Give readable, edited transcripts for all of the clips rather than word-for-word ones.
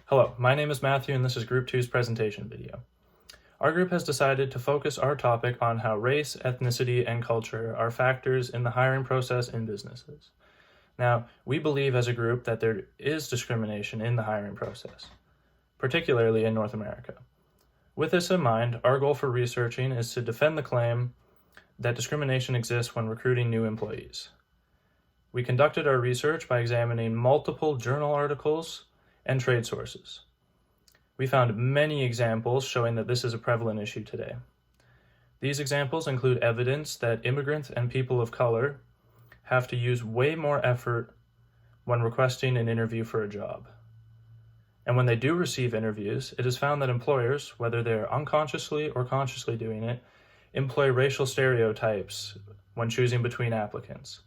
Hello, my name is Matthew and this is Group 2's presentation video. Our group has decided to focus our topic on how race, ethnicity, and culture are factors in the hiring process in businesses. Now, we believe as a group that there is discrimination in the hiring process, particularly in North America. With this in mind, our goal for researching is to defend the claim that discrimination exists when recruiting new employees. We conducted our research by examining multiple journal articles and trade sources. We found many examples showing that this is a prevalent issue today. These examples include evidence that immigrants and people of color have to use way more effort when requesting an interview for a job. And when they do receive interviews, it is found that employers, whether they're unconsciously or consciously doing it, employ racial stereotypes when choosing between applicants.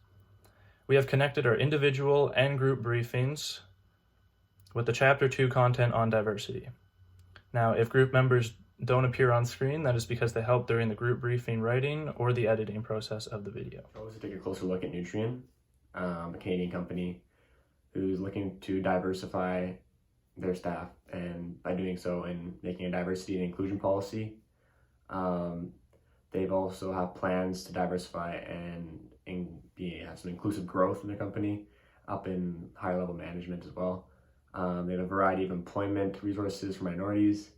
We have connected our individual and group briefings with the Chapter 2 content on diversity. Now, if group members don't appear on screen, that is because they helped during the group briefing writing or the editing process of the video. I always take a closer look at Nutrien, a Canadian company who's looking to diversify their staff, and by doing so and making a diversity and inclusion policy. They've also have plans to diversify and have some inclusive growth in the company up in higher level management as well. They have a variety of employment resources for minorities,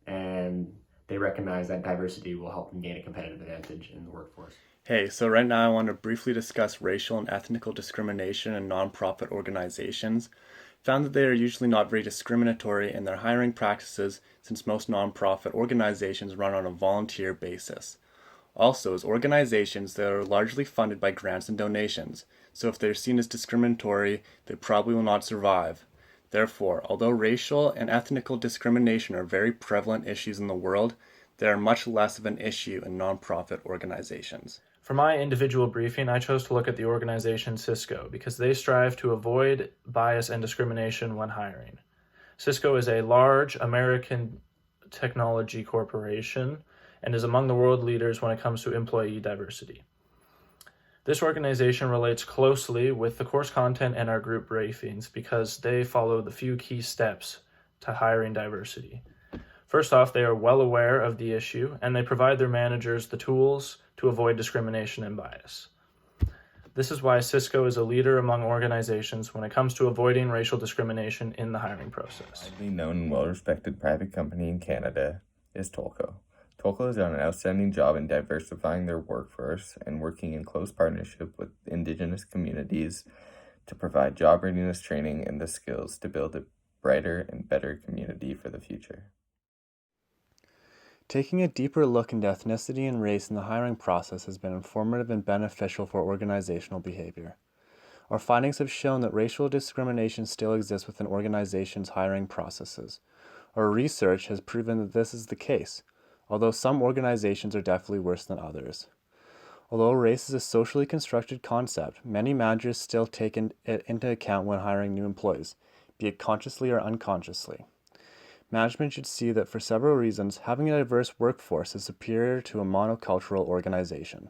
and they recognize that diversity will help them gain a competitive advantage in the workforce. Hey, so right now I want to briefly discuss racial and ethnical discrimination in nonprofit organizations. Found that they are usually not very discriminatory in their hiring practices, since most nonprofit organizations run on a volunteer basis. Also, as organizations, they are largely funded by grants and donations, so if they're seen as discriminatory, they probably will not survive. Therefore, although racial and ethnical discrimination are very prevalent issues in the world, they are much less of an issue in nonprofit organizations. For my individual briefing, I chose to look at the organization Cisco because they strive to avoid bias and discrimination when hiring. Cisco is a large American technology corporation and is among the world leaders when it comes to employee diversity. This organization relates closely with the course content and our group briefings because they follow the few key steps to hiring diversity. First off, they are well aware of the issue and they provide their managers the tools to avoid discrimination and bias. This is why Cisco is a leader among organizations when it comes to avoiding racial discrimination in the hiring process. A widely known and well-respected private company in Canada is Tolko. Tolko has done an outstanding job in diversifying their workforce and working in close partnership with Indigenous communities to provide job readiness training and the skills to build a brighter and better community for the future. Taking a deeper look into ethnicity and race in the hiring process has been informative and beneficial for organizational behavior. Our findings have shown that racial discrimination still exists within organizations' hiring processes. Our research has proven that this is the case, although some organizations are definitely worse than others. Although race is a socially constructed concept, many managers still take it into account when hiring new employees, be it consciously or unconsciously. Management should see that for several reasons, having a diverse workforce is superior to a monocultural organization.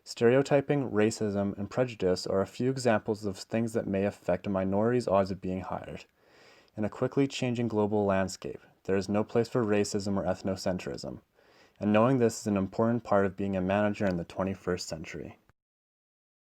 Stereotyping, racism, and prejudice are a few examples of things that may affect a minority's odds of being hired. In a quickly changing global landscape, there is no place for racism or ethnocentrism, and knowing this is an important part of being a manager in the 21st century.